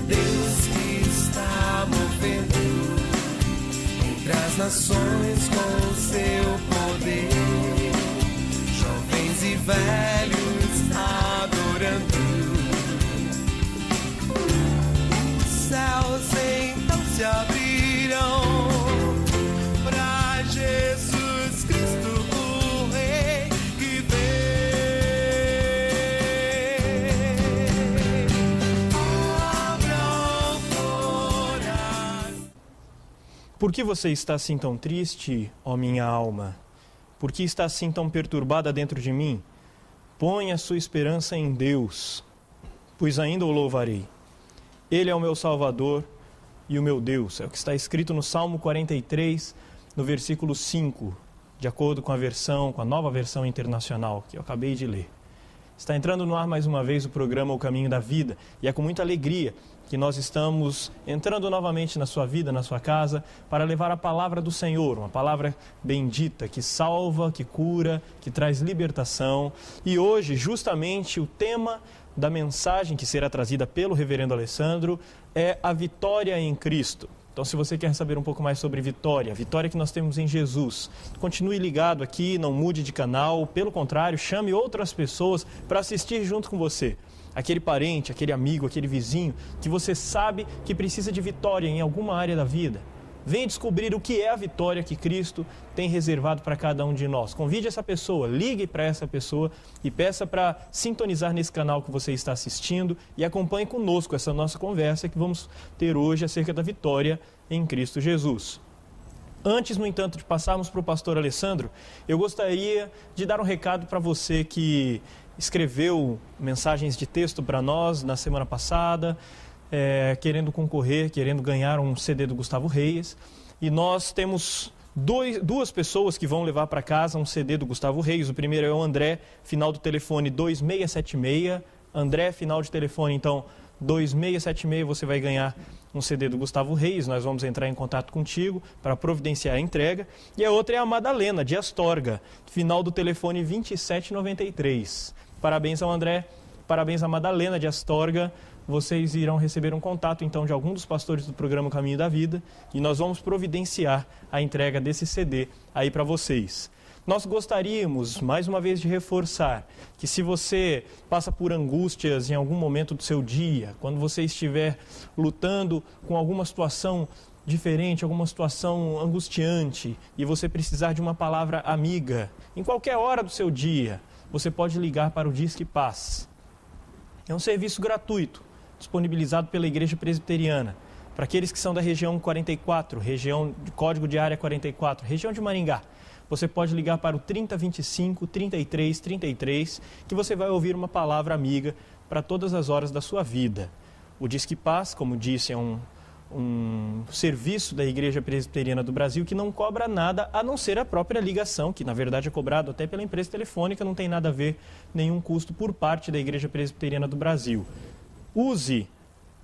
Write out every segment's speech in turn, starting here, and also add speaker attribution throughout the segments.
Speaker 1: Deus que está movendo entre as nações com o seu poder, jovens e velhos adorando. Os céus então se abrirão para Jesus Cristo, o Rei que vem. Abram coração.
Speaker 2: Por que você está assim tão triste, ó minha alma? Por que está assim tão perturbada dentro de mim? Ponha sua esperança em Deus, pois ainda o louvarei. Ele é o meu Salvador e o meu Deus. É o que está escrito no Salmo 43, no versículo 5, de acordo com a nova versão internacional, que eu acabei de ler. Está entrando no ar mais uma vez o programa O Caminho da Vida, e é com muita alegria que nós estamos entrando novamente na sua vida, na sua casa, para levar a palavra do Senhor, uma palavra bendita, que salva, que cura, que traz libertação. E hoje, justamente, o tema da mensagem que será trazida pelo reverendo Alessandro é a vitória em Cristo. Então, se você quer saber um pouco mais sobre vitória, a vitória que nós temos em Jesus, continue ligado aqui, não mude de canal, pelo contrário, chame outras pessoas para assistir junto com você. Aquele parente, aquele amigo, aquele vizinho que você sabe que precisa de vitória em alguma área da vida. Venha descobrir o que é a vitória que Cristo tem reservado para cada um de nós. Convide essa pessoa, ligue para essa pessoa e peça para sintonizar nesse canal que você está assistindo e acompanhe conosco essa nossa conversa que vamos ter hoje acerca da vitória em Cristo Jesus. Antes, no entanto, de passarmos para o pastor Alessandro, eu gostaria de dar um recado para você que escreveu mensagens de texto para nós na semana passada, querendo concorrer, querendo ganhar um CD do Gustavo Reis. E nós temos duas pessoas que vão levar para casa um CD do Gustavo Reis. O primeiro é o André, final do telefone 2676. André, final de telefone, então, 2676, você vai ganhar um CD do Gustavo Reis. Nós vamos entrar em contato contigo para providenciar a entrega. E a outra é a Madalena, de Astorga, final do telefone 2793. Parabéns ao André, parabéns à Madalena, de Astorga. Vocês irão receber um contato, então, de algum dos pastores do programa Caminho da Vida e nós vamos providenciar a entrega desse CD aí para vocês. Nós gostaríamos, mais uma vez, de reforçar que se você passa por angústias em algum momento do seu dia, quando você estiver lutando com alguma situação diferente, alguma situação angustiante e você precisar de uma palavra amiga, em qualquer hora do seu dia, você pode ligar para o Disque Paz. É um serviço gratuito, disponibilizado pela Igreja Presbiteriana, para aqueles que são da região 44, região de código de área 44, região de Maringá. Você pode ligar para o 3025 3333, que você vai ouvir uma palavra amiga para todas as horas da sua vida. O Disque Paz, como disse, é um serviço da Igreja Presbiteriana do Brasil que não cobra nada a não ser a própria ligação, que na verdade é cobrado até pela empresa telefônica, não tem nada a ver, nenhum custo por parte da Igreja Presbiteriana do Brasil.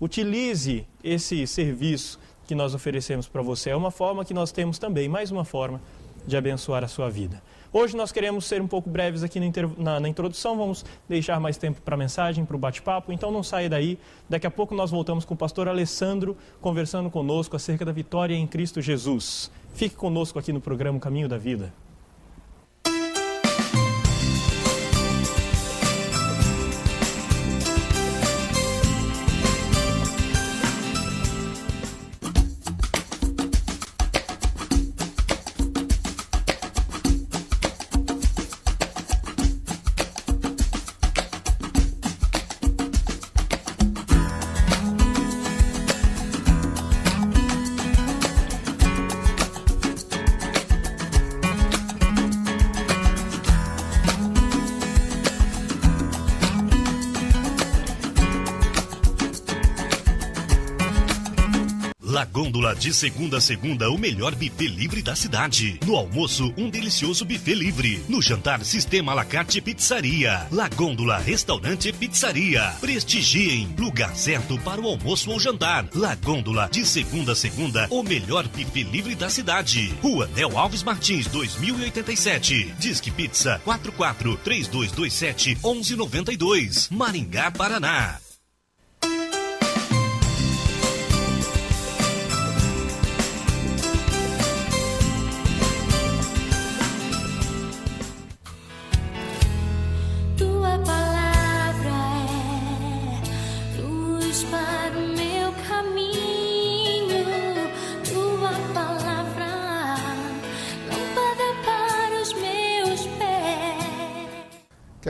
Speaker 2: Utilize esse serviço que nós oferecemos para você. É uma forma que nós temos também, mais uma forma de abençoar a sua vida. Hoje nós queremos ser um pouco breves aqui na introdução, vamos deixar mais tempo para a mensagem, para o bate-papo, então não saia daí. Daqui a pouco nós voltamos com o pastor Alessandro, conversando conosco acerca da vitória em Cristo Jesus. Fique conosco aqui no programa Caminho da Vida.
Speaker 3: La Gôndola, de segunda a segunda, o melhor buffet livre da cidade. No almoço, um delicioso buffet livre. No jantar, sistema à la carte pizzaria. La Gôndola, restaurante e pizzaria. Prestigiem, lugar certo para o almoço ou jantar. La Gôndola, de segunda a segunda, o melhor buffet livre da cidade. Rua Nel Alves Martins, 2087. Disque Pizza 44-3227-1192. Maringá, Paraná.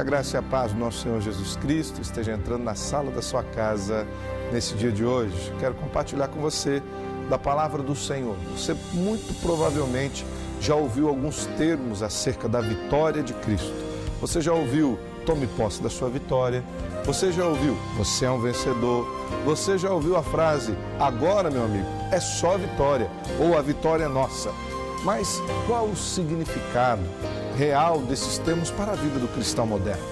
Speaker 4: Que a graça e a paz do nosso Senhor Jesus Cristo esteja entrando na sala da sua casa nesse dia de hoje. Quero compartilhar com você da palavra do Senhor. Você muito provavelmente já ouviu alguns termos acerca da vitória de Cristo. Você já ouviu: tome posse da sua vitória. Você já ouviu: você é um vencedor. Você já ouviu a frase: agora, meu amigo, é só vitória, ou a vitória é nossa. Mas qual o significado real desses termos para a vida do cristão moderno?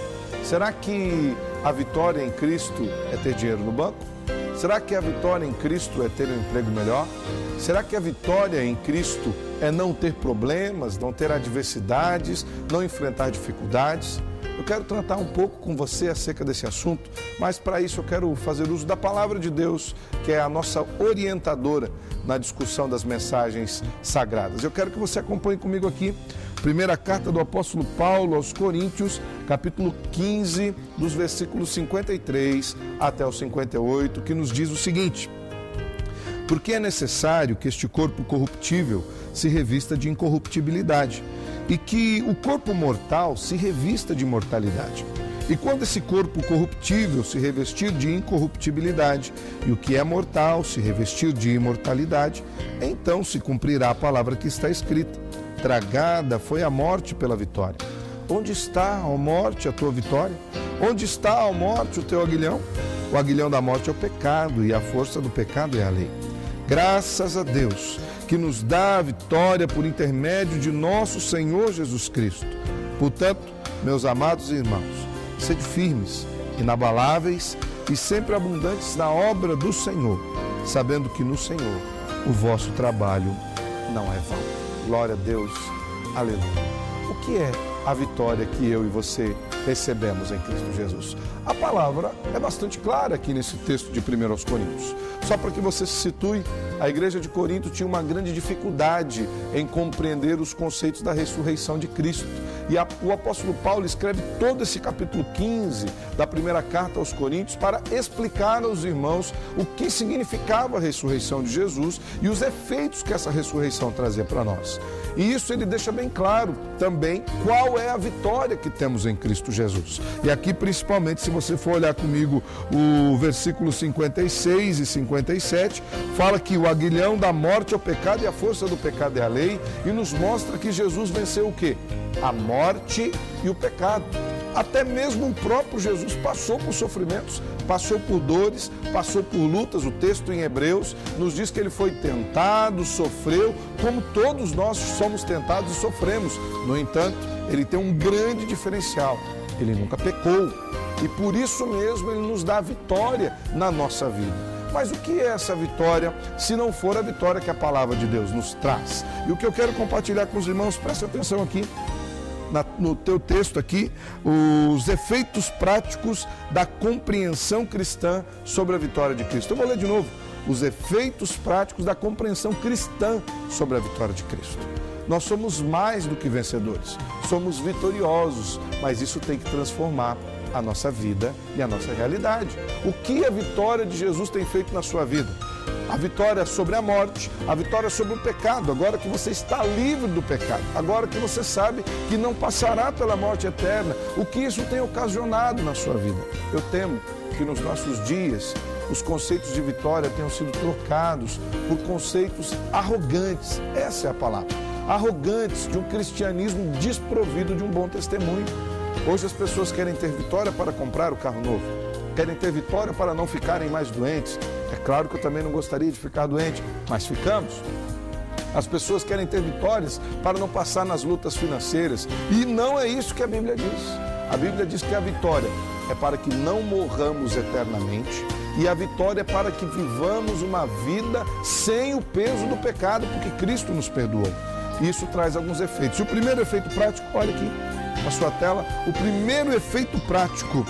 Speaker 4: Será que a vitória em Cristo é ter dinheiro no banco? Será que a vitória em Cristo é ter um emprego melhor? Será que a vitória em Cristo é não ter problemas, não ter adversidades, não enfrentar dificuldades? Eu quero tratar um pouco com você acerca desse assunto, mas para isso eu quero fazer uso da palavra de Deus, que é a nossa orientadora na discussão das mensagens sagradas. Eu quero que você acompanhe comigo aqui, primeira carta do apóstolo Paulo aos Coríntios, capítulo 15, dos versículos 53 até o 58, que nos diz o seguinte: porque é necessário que este corpo corruptível se revista de incorruptibilidade, e que o corpo mortal se revista de imortalidade. E quando esse corpo corruptível se revestir de incorruptibilidade, e o que é mortal se revestir de imortalidade, então se cumprirá a palavra que está escrita: tragada foi a morte pela vitória. Onde está, ó morte, a tua vitória? Onde está, ó morte, o teu aguilhão? O aguilhão da morte é o pecado, e a força do pecado é a lei. Graças a Deus, que nos dá a vitória por intermédio de nosso Senhor Jesus Cristo. Portanto, meus amados irmãos, sede firmes, inabaláveis e sempre abundantes na obra do Senhor, sabendo que no Senhor o vosso trabalho não é vão. Glória a Deus, aleluia. O que é a vitória que eu e você recebemos em Cristo Jesus? A palavra é bastante clara aqui nesse texto de 1 Coríntios. Só para que você se situe, a igreja de Corinto tinha uma grande dificuldade em compreender os conceitos da ressurreição de Cristo. E o apóstolo Paulo escreve todo esse capítulo 15 da primeira carta aos Coríntios para explicar aos irmãos o que significava a ressurreição de Jesus e os efeitos que essa ressurreição trazia para nós. E isso ele deixa bem claro também qual é a vitória que temos em Cristo Jesus. E aqui, principalmente, se você for olhar comigo o versículo 56 e 57, fala que o aguilhão da morte é o pecado e a força do pecado é a lei, e nos mostra que Jesus venceu o quê? A morte e o pecado. Até mesmo o próprio Jesus passou por sofrimentos, passou por dores, passou por lutas. O texto em Hebreus nos diz que ele foi tentado, sofreu, como todos nós somos tentados e sofremos. No entanto, ele tem um grande diferencial: ele nunca pecou, e por isso mesmo ele nos dá a vitória na nossa vida. Mas o que é essa vitória, se não for a vitória que a palavra de Deus nos traz? E o que eu quero compartilhar com os irmãos, preste atenção aqui, no teu texto aqui, os efeitos práticos da compreensão cristã sobre a vitória de Cristo. Eu vou ler de novo: os efeitos práticos da compreensão cristã sobre a vitória de Cristo. Nós somos mais do que vencedores, somos vitoriosos, mas isso tem que transformar a nossa vida e a nossa realidade. O que a vitória de Jesus tem feito na sua vida? A vitória sobre a morte, a vitória sobre o pecado, agora que você está livre do pecado, agora que você sabe que não passará pela morte eterna, o que isso tem ocasionado na sua vida? Eu temo que nos nossos dias os conceitos de vitória tenham sido trocados por conceitos arrogantes, essa é a palavra, arrogantes, de um cristianismo desprovido de um bom testemunho. Hoje as pessoas querem ter vitória para comprar o carro novo, querem ter vitória para não ficarem mais doentes. É claro que eu também não gostaria de ficar doente, mas ficamos. As pessoas querem ter vitórias para não passar nas lutas financeiras, e não é isso que a Bíblia diz. A Bíblia diz que a vitória é para que não morramos eternamente, e a vitória é para que vivamos uma vida sem o peso do pecado, porque Cristo nos perdoou. Isso traz alguns efeitos. E o primeiro efeito prático, olha aqui na sua tela, o primeiro efeito prático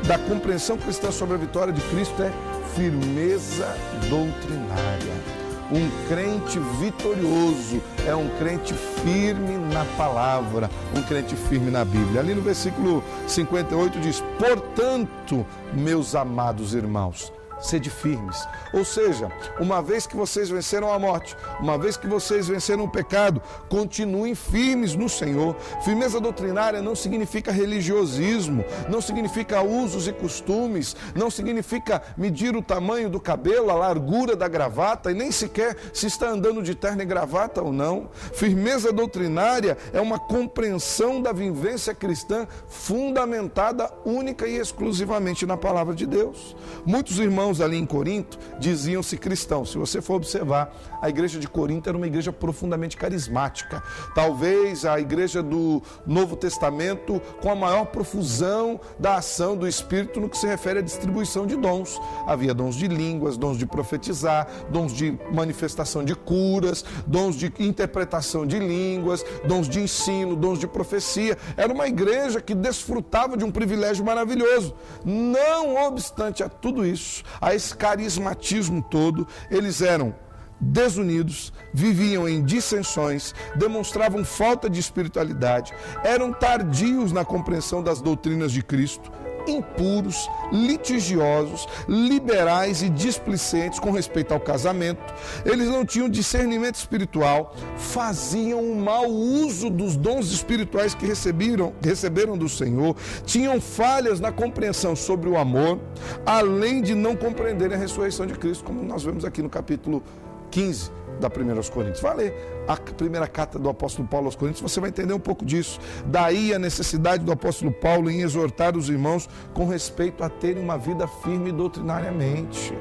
Speaker 4: da compreensão cristã sobre a vitória de Cristo é firmeza doutrinária. Um crente vitorioso é um crente firme na palavra, um crente firme na Bíblia. Ali no versículo 58 diz: portanto, meus amados irmãos, sede firmes. Ou seja, uma vez que vocês venceram a morte, uma vez que vocês venceram o pecado, continuem firmes no Senhor. Firmeza doutrinária não significa religiosismo, não significa usos e costumes, não significa medir o tamanho do cabelo, a largura da gravata, e nem sequer se está andando de terno e gravata ou não. Firmeza doutrinária é uma compreensão da vivência cristã fundamentada única e exclusivamente na palavra de Deus. Muitos irmãos ali em Corinto diziam-se cristãos. Se você for observar, a igreja de Corinto era uma igreja profundamente carismática. Talvez a igreja do Novo Testamento com a maior profusão da ação do Espírito no que se refere à distribuição de dons. Havia dons de línguas, dons de profetizar, dons de manifestação de curas, dons de interpretação de línguas, dons de ensino, dons de profecia. Era uma igreja que desfrutava de um privilégio maravilhoso. Não obstante a tudo isso, a esse carismatismo todo, eles eram desunidos, viviam em dissensões, demonstravam falta de espiritualidade, eram tardios na compreensão das doutrinas de Cristo, impuros, litigiosos, liberais e displicentes com respeito ao casamento. Eles não tinham discernimento espiritual, faziam um mau uso dos dons espirituais que receberam do Senhor, tinham falhas na compreensão sobre o amor, além de não compreenderem a ressurreição de Cristo, como nós vemos aqui no capítulo 15 da 1 aos Coríntios. Vai ler a primeira carta do apóstolo Paulo aos Coríntios, você vai entender um pouco disso. Daí a necessidade do apóstolo Paulo em exortar os irmãos com respeito a terem uma vida firme doutrinariamente.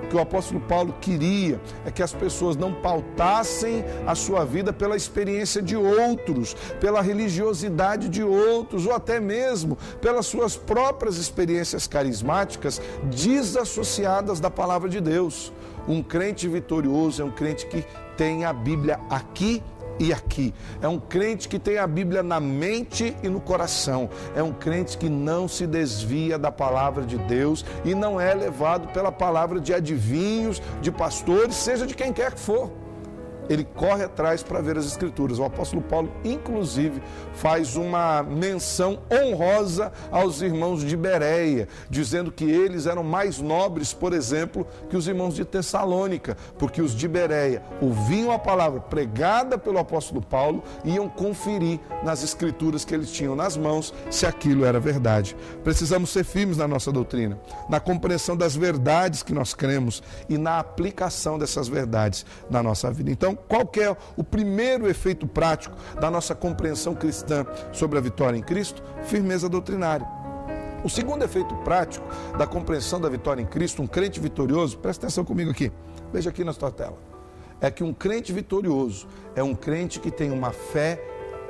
Speaker 4: O que o apóstolo Paulo queria é que as pessoas não pautassem a sua vida pela experiência de outros, pela religiosidade de outros, ou até mesmo pelas suas próprias experiências carismáticas desassociadas da palavra de Deus. Um crente vitorioso é um crente que tem a Bíblia aqui e aqui. É um crente que tem a Bíblia na mente e no coração. É um crente que não se desvia da palavra de Deus e não é levado pela palavra de adivinhos, de pastores, seja de quem quer que for. Ele corre atrás para ver as Escrituras. O apóstolo Paulo, inclusive, faz uma menção honrosa aos irmãos de Bereia, dizendo que eles eram mais nobres, por exemplo, que os irmãos de Tessalônica, porque os de Bereia ouviam a palavra pregada pelo apóstolo Paulo e iam conferir nas Escrituras que eles tinham nas mãos se aquilo era verdade. Precisamos ser firmes na nossa doutrina, na compreensão das verdades que nós cremos e na aplicação dessas verdades na nossa vida. Então, qual que é o primeiro efeito prático da nossa compreensão cristã sobre a vitória em Cristo? Firmeza doutrinária. O segundo efeito prático da compreensão da vitória em Cristo, um crente vitorioso, presta atenção comigo aqui, veja aqui na sua tela, é que um crente vitorioso é um crente que tem uma fé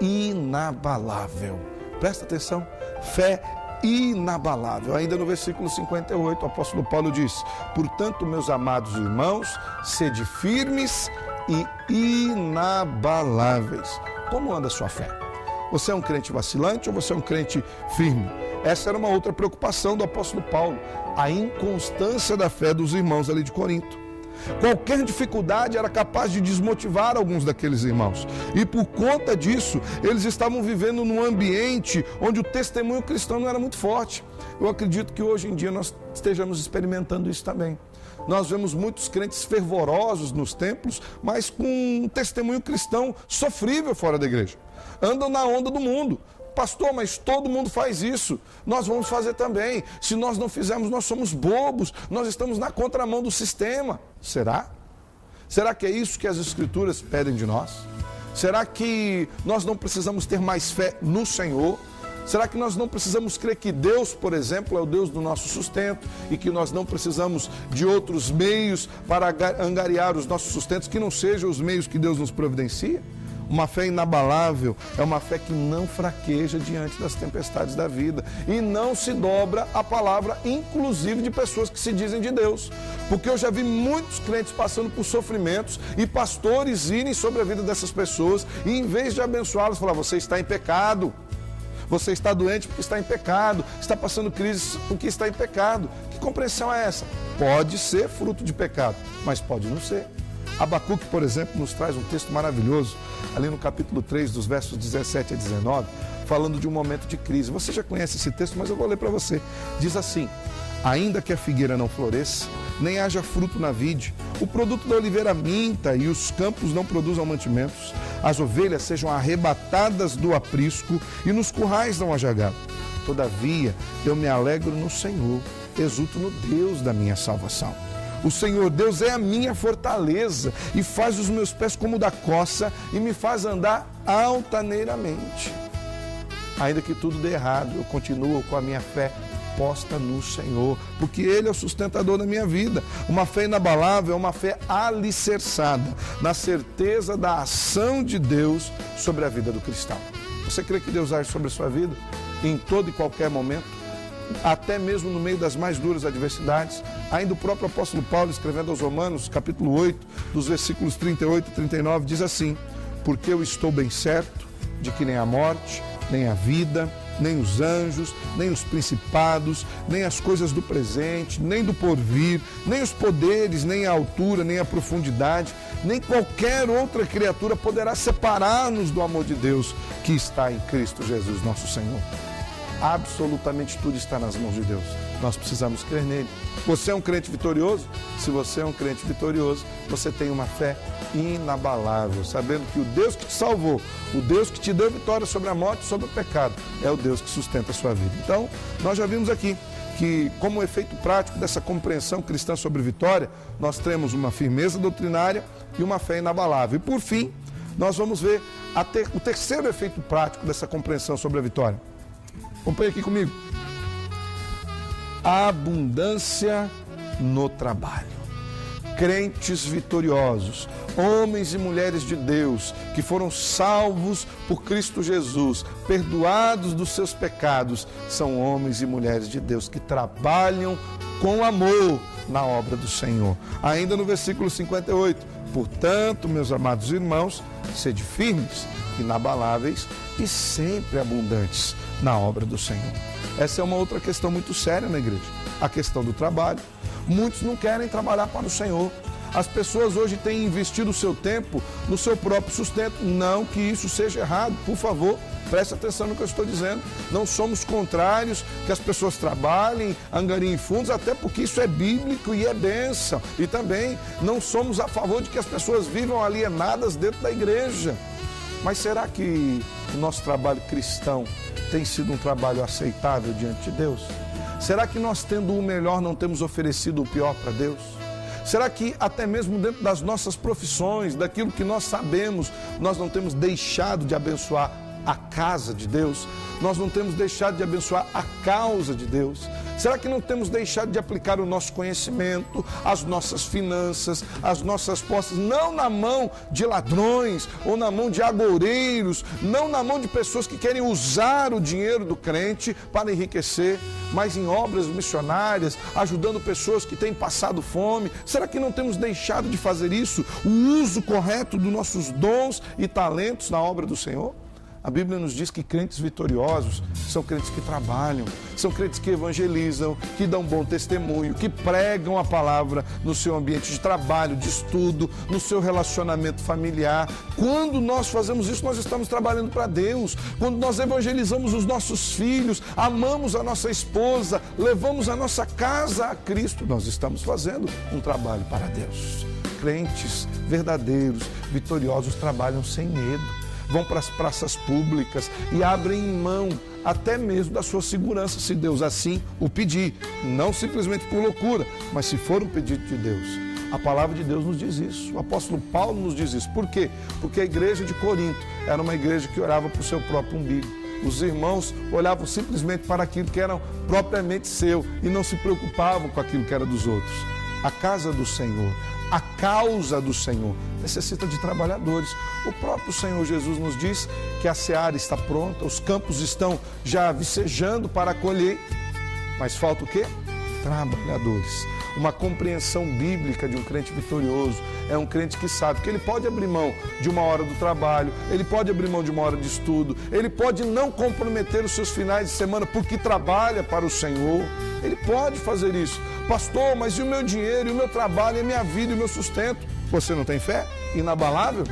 Speaker 4: inabalável. Presta atenção, fé inabalável. Ainda no versículo 58, o apóstolo Paulo diz: portanto, meus amados irmãos, sede firmes e inabaláveis. Como anda a sua fé? Você é um crente vacilante ou você é um crente firme? Essa era uma outra preocupação do apóstolo Paulo, a inconstância da fé dos irmãos ali de Corinto. Qualquer dificuldade era capaz de desmotivar alguns daqueles irmãos. E por conta disso, eles estavam vivendo num ambiente onde o testemunho cristão não era muito forte. Eu acredito que hoje em dia nós estejamos experimentando isso também. Nós vemos muitos crentes fervorosos nos templos, mas com um testemunho cristão sofrível fora da igreja. Andam na onda do mundo. Pastor, mas todo mundo faz isso. Nós vamos fazer também. Se nós não fizermos, nós somos bobos. Nós estamos na contramão do sistema. Será? Será que é isso que as Escrituras pedem de nós? Será que nós não precisamos ter mais fé no Senhor? Será que nós não precisamos crer que Deus, por exemplo, é o Deus do nosso sustento e que nós não precisamos de outros meios para angariar os nossos sustentos que não sejam os meios que Deus nos providencia? Uma fé inabalável é uma fé que não fraqueja diante das tempestades da vida e não se dobra à palavra, inclusive de pessoas que se dizem de Deus. Porque eu já vi muitos crentes passando por sofrimentos e pastores irem sobre a vida dessas pessoas e em vez de abençoá-las, falar: você está em pecado. Você está doente porque está em pecado, está passando crise porque está em pecado. Que compreensão é essa? Pode ser fruto de pecado, mas pode não ser. Abacuque, por exemplo, nos traz um texto maravilhoso, ali no capítulo 3, dos versos 17 a 19, falando de um momento de crise. Você já conhece esse texto, mas eu vou ler para você. Diz assim: Ainda que a figueira não floresça, nem haja fruto na vide, o produto da oliveira minta e os campos não produzam mantimentos, as ovelhas sejam arrebatadas do aprisco e nos currais não haja gado. Todavia, eu me alegro no Senhor, exulto no Deus da minha salvação. O Senhor Deus é a minha fortaleza e faz os meus pés como da coça e me faz andar altaneiramente. Ainda que tudo dê errado, eu continuo com a minha fé posta no Senhor, porque Ele é o sustentador da minha vida. Uma fé inabalável é uma fé alicerçada na certeza da ação de Deus sobre a vida do cristão. Você crê que Deus age sobre a sua vida em todo e qualquer momento, até mesmo no meio das mais duras adversidades? Ainda o próprio apóstolo Paulo, escrevendo aos Romanos, capítulo 8, dos versículos 38 e 39, diz assim: porque eu estou bem certo de que nem a morte, nem a vida, nem os anjos, nem os principados, nem as coisas do presente, nem do porvir, nem os poderes, nem a altura, nem a profundidade, nem qualquer outra criatura poderá separar-nos do amor de Deus que está em Cristo Jesus, nosso Senhor. Absolutamente tudo está nas mãos de Deus. Nós precisamos crer nele. Você é um crente vitorioso? Se você é um crente vitorioso, você tem uma fé inabalável, sabendo que o Deus que te salvou, o Deus que te deu vitória sobre a morte e sobre o pecado, é o Deus que sustenta a sua vida. Então, nós já vimos aqui que, como efeito prático dessa compreensão cristã sobre vitória, nós temos uma firmeza doutrinária e uma fé inabalável. E, por fim, nós vamos ver o terceiro efeito prático dessa compreensão sobre a vitória. Acompanhe aqui comigo. A abundância no trabalho. Crentes vitoriosos, homens e mulheres de Deus, que foram salvos por Cristo Jesus, perdoados dos seus pecados, são homens e mulheres de Deus que trabalham com amor na obra do Senhor. Ainda no versículo 58, portanto, meus amados irmãos, sede firmes, inabaláveis e sempre abundantes na obra do Senhor. Essa é uma outra questão muito séria na igreja, a questão do trabalho. Muitos não querem trabalhar para o Senhor. As pessoas hoje têm investido o seu tempo no seu próprio sustento. Não que isso seja errado, por favor, preste atenção no que eu estou dizendo. Não somos contrários que as pessoas trabalhem, angariem fundos, até porque isso é bíblico e é bênção. E também não somos a favor de que as pessoas vivam alienadas dentro da igreja. Mas será que o nosso trabalho cristão tem sido um trabalho aceitável diante de Deus? Será que nós, tendo o melhor, não temos oferecido o pior para Deus? Será que até mesmo dentro das nossas profissões, daquilo que nós sabemos, nós não temos deixado de abençoar a casa de Deus? Nós não temos deixado de abençoar a causa de Deus? Será que não temos deixado de aplicar o nosso conhecimento, as nossas finanças, as nossas posses, não na mão de ladrões ou na mão de agoureiros, não na mão de pessoas que querem usar o dinheiro do crente para enriquecer, mas em obras missionárias, ajudando pessoas que têm passado fome? Será que não temos deixado de fazer isso? O uso correto dos nossos dons e talentos na obra do Senhor? A Bíblia nos diz que crentes vitoriosos são crentes que trabalham, são crentes que evangelizam, que dão bom testemunho, que pregam a palavra no seu ambiente de trabalho, de estudo, no seu relacionamento familiar. Quando nós fazemos isso, nós estamos trabalhando para Deus. Quando nós evangelizamos os nossos filhos, amamos a nossa esposa, levamos a nossa casa a Cristo, nós estamos fazendo um trabalho para Deus. Crentes verdadeiros, vitoriosos, trabalham sem medo. Vão para as praças públicas e abrem mão até mesmo da sua segurança, se Deus assim o pedir. Não simplesmente por loucura, mas se for um pedido de Deus. A palavra de Deus nos diz isso. O apóstolo Paulo nos diz isso. Por quê? Porque a igreja de Corinto era uma igreja que orava para o seu próprio umbigo. Os irmãos olhavam simplesmente para aquilo que era propriamente seu e não se preocupavam com aquilo que era dos outros. A casa do Senhor, a causa do Senhor necessita de trabalhadores. O próprio Senhor Jesus nos diz que a seara está pronta, os campos estão já vicejando para a colheita, mas falta o quê? Trabalhadores. Uma compreensão bíblica de um crente vitorioso é um crente que sabe que ele pode abrir mão de uma hora do trabalho, ele pode abrir mão de uma hora de estudo, ele pode não comprometer os seus finais de semana porque trabalha para o Senhor. Ele pode fazer isso. Pastor, mas e o meu dinheiro, e o meu trabalho, e a minha vida, e o meu sustento? Você não tem fé inabalável?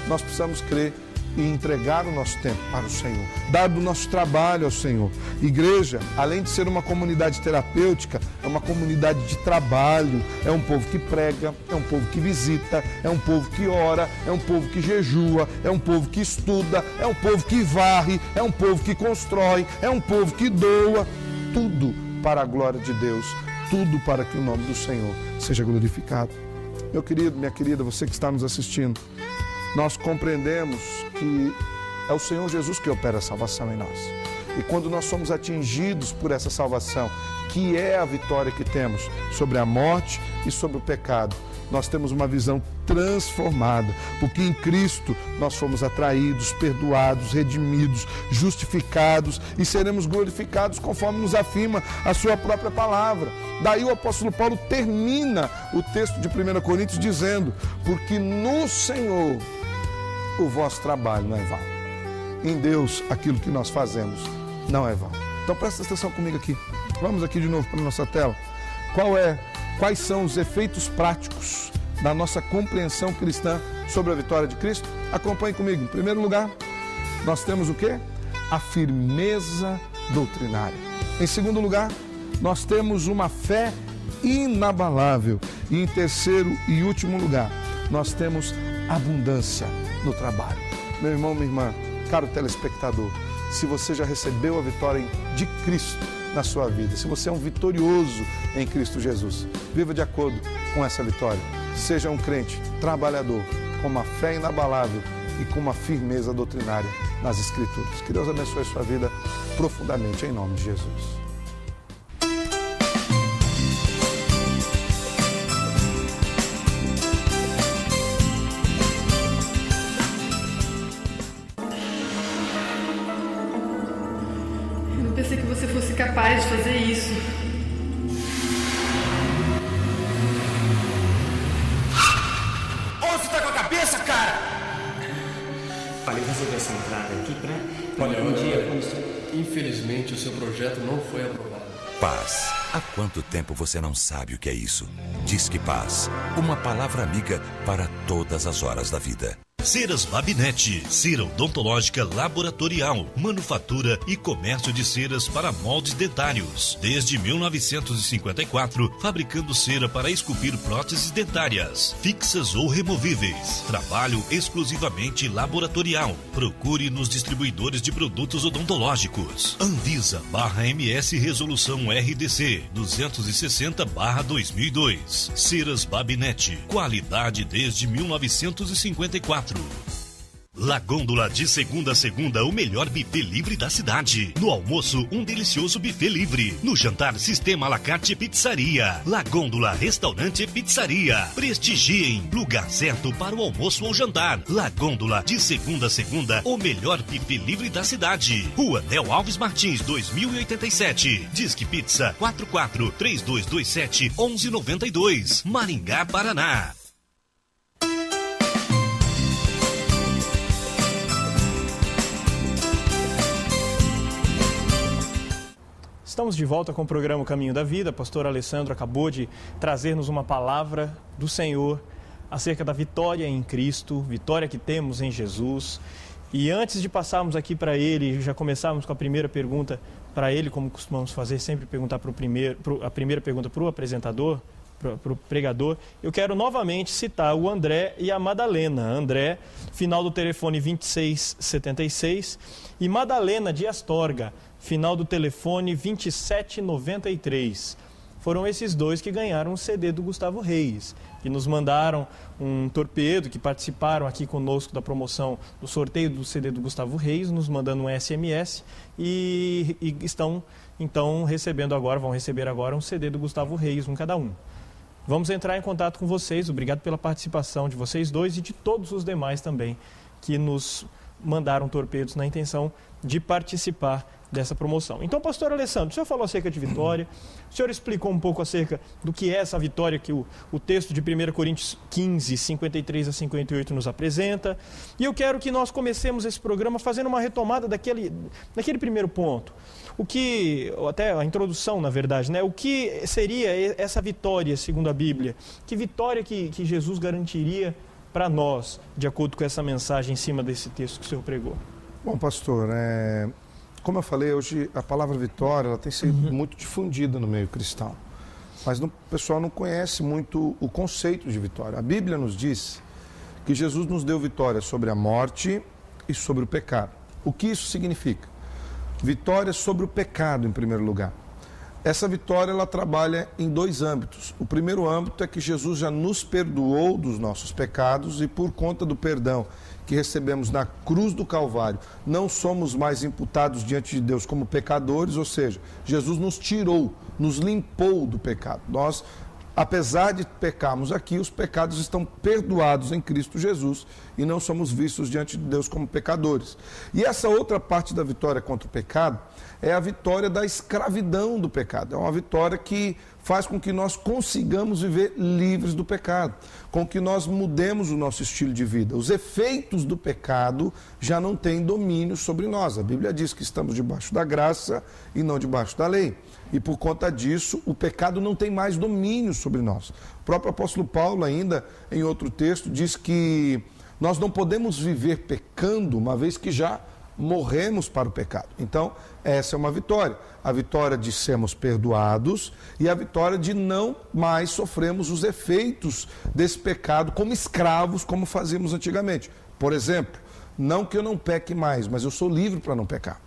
Speaker 4: Nós precisamos crer e entregar o nosso tempo para o Senhor, dar do nosso trabalho ao Senhor. Igreja, além de ser uma comunidade terapêutica, é uma comunidade de trabalho, é um povo que prega, é um povo que visita, é um povo que ora, é um povo que jejua, é um povo que estuda, é um povo que varre, é um povo que constrói, é um povo que doa, tudo para a glória de Deus, tudo para que o nome do Senhor seja glorificado. Meu querido, minha querida, você que está nos assistindo, nós compreendemos que é o Senhor Jesus que opera a salvação em nós. E quando nós somos atingidos por essa salvação, que é a vitória que temos sobre a morte e sobre o pecado, nós temos uma visão transformada, porque em Cristo nós fomos atraídos, perdoados, redimidos, justificados e seremos glorificados conforme nos afirma a sua própria palavra. Daí o apóstolo Paulo termina o texto de 1 Coríntios dizendo: porque no Senhor o vosso trabalho não é vão. Em Deus aquilo que nós fazemos não é vão. Então presta atenção comigo aqui. Vamos aqui de novo para a nossa tela. Quais são os efeitos práticos da nossa compreensão cristã sobre a vitória de Cristo? Acompanhe comigo. Em primeiro lugar, nós temos o quê? A firmeza doutrinária. Em segundo lugar, nós temos uma fé inabalável. E em terceiro e último lugar, nós temos abundância no trabalho. Meu irmão, minha irmã, caro telespectador, se você já recebeu a vitória de Cristo na sua vida, se você é um vitorioso em Cristo Jesus, viva de acordo com essa vitória. Seja um crente trabalhador, com uma fé inabalável e com uma firmeza doutrinária nas Escrituras. Que Deus abençoe a sua vida profundamente, em nome de Jesus.
Speaker 5: Pensei que você fosse capaz de fazer isso.
Speaker 1: Onde você tá com a cabeça, cara?
Speaker 6: Falei resolver essa entrada aqui pra
Speaker 7: Olha,
Speaker 6: um dia construir.
Speaker 7: infelizmente o seu projeto não foi aprovado.
Speaker 8: Paz. Há quanto tempo você não sabe o que é isso? Disque Paz. Uma palavra amiga para todas as horas da vida.
Speaker 3: Ceras Babinete, cera odontológica laboratorial, manufatura e comércio de ceras para moldes dentários. Desde 1954, fabricando cera para esculpir próteses dentárias, fixas ou removíveis. Trabalho exclusivamente laboratorial. Procure nos distribuidores de produtos odontológicos. Anvisa/MS Resolução RDC 260/2002. Ceras Babinete, qualidade desde 1954. La Gôndola, de segunda a segunda, o melhor buffet livre da cidade. No almoço, um delicioso buffet livre. No jantar, sistema à la carte pizzaria. La Gôndola, restaurante e pizzaria. Prestigiem, lugar certo para o almoço ou jantar. La Gôndola, de segunda a segunda, o melhor buffet livre da cidade. Rua Nel Alves Martins, 2087. Disque Pizza 44-3227-1192. Maringá, Paraná.
Speaker 2: Estamos de volta com o programa Caminho da Vida. Pastor Alessandro acabou de trazer-nos uma palavra do Senhor acerca da vitória em Cristo, vitória que temos em Jesus. E antes de passarmos aqui para ele, já começarmos com a primeira pergunta para ele, como costumamos fazer, sempre perguntar a primeira pergunta para o apresentador, para o pregador, eu quero novamente citar o André e a Madalena. André, final do telefone 2676, e Madalena de Astorga, final do telefone 2793. Foram esses dois que ganharam o CD do Gustavo Reis, que nos mandaram um torpedo, que participaram aqui conosco da promoção do sorteio do CD do Gustavo Reis, nos mandando um SMS e estão então vão receber agora um CD do Gustavo Reis, um cada um. Vamos entrar em contato com vocês. Obrigado pela participação de vocês dois e de todos os demais também que nos mandaram torpedos na intenção de participar dessa promoção. Então, pastor Alessandro, o senhor falou acerca de vitória, o senhor explicou um pouco acerca do que é essa vitória que o texto de 1 Coríntios 15, 53 a 58 nos apresenta, e eu quero que nós comecemos esse programa fazendo uma retomada daquele primeiro ponto, até a introdução, na verdade, né? O que seria essa vitória, segundo a Bíblia? Que vitória que Jesus garantiria para nós, de acordo com essa mensagem em cima desse texto que o senhor pregou?
Speaker 4: Bom, pastor, como eu falei, hoje a palavra vitória ela tem sido muito difundida no meio cristão. Mas o pessoal não conhece muito o conceito de vitória. A Bíblia nos diz que Jesus nos deu vitória sobre a morte e sobre o pecado. O que isso significa? Vitória sobre o pecado, em primeiro lugar. Essa vitória ela trabalha em 2 âmbitos. O primeiro âmbito é que Jesus já nos perdoou dos nossos pecados e por conta do perdão que recebemos na cruz do Calvário, não somos mais imputados diante de Deus como pecadores, ou seja, Jesus nos tirou, nos limpou do pecado. Nós, apesar de pecarmos aqui, os pecados estão perdoados em Cristo Jesus e não somos vistos diante de Deus como pecadores. E essa outra parte da vitória contra o pecado é a vitória da escravidão do pecado. É uma vitória que faz com que nós consigamos viver livres do pecado, com que nós mudemos o nosso estilo de vida. Os efeitos do pecado já não têm domínio sobre nós. A Bíblia diz que estamos debaixo da graça e não debaixo da lei. E por conta disso, o pecado não tem mais domínio sobre nós. O próprio apóstolo Paulo, ainda em outro texto, diz que nós não podemos viver pecando, uma vez que já morremos para o pecado. Então, essa é uma vitória. A vitória de sermos perdoados e a vitória de não mais sofrermos os efeitos desse pecado como escravos, como fazíamos antigamente. Por exemplo, não que eu não peque mais, mas eu sou livre para não pecar.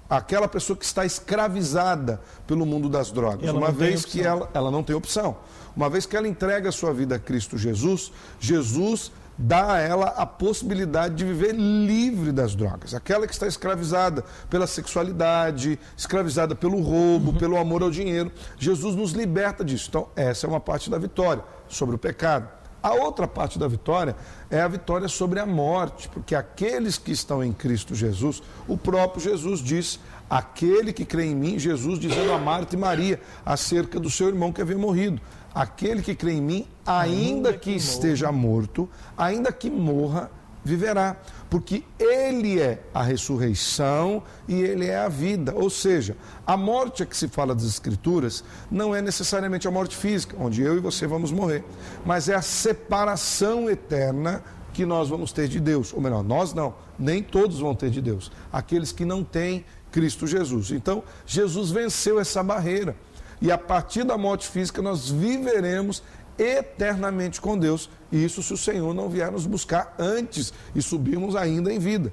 Speaker 4: Aquela pessoa que está escravizada pelo mundo das drogas, uma vez que ela não tem opção. Uma vez que ela entrega a sua vida a Cristo Jesus, Jesus dá a ela a possibilidade de viver livre das drogas. Aquela que está escravizada pela sexualidade, escravizada pelo roubo, pelo amor ao dinheiro, Jesus nos liberta disso. Então, essa é uma parte da vitória sobre o pecado. A outra parte da vitória é a vitória sobre a morte, porque aqueles que estão em Cristo Jesus, o próprio Jesus diz, aquele que crê em mim, Jesus dizendo a Marta e Maria acerca do seu irmão que havia morrido. Aquele que crê em mim, ainda que esteja morto, ainda que morra, viverá. Porque ele é a ressurreição e ele é a vida. Ou seja, a morte a que se fala das Escrituras não é necessariamente a morte física, onde eu e você vamos morrer, mas é a separação eterna que nós vamos ter de Deus. Ou melhor, nós não, nem todos vão ter de Deus. Aqueles que não têm Cristo Jesus. Então, Jesus venceu essa barreira. E a partir da morte física nós viveremos eternamente com Deus. E isso se o Senhor não vier nos buscar antes e subirmos ainda em vida.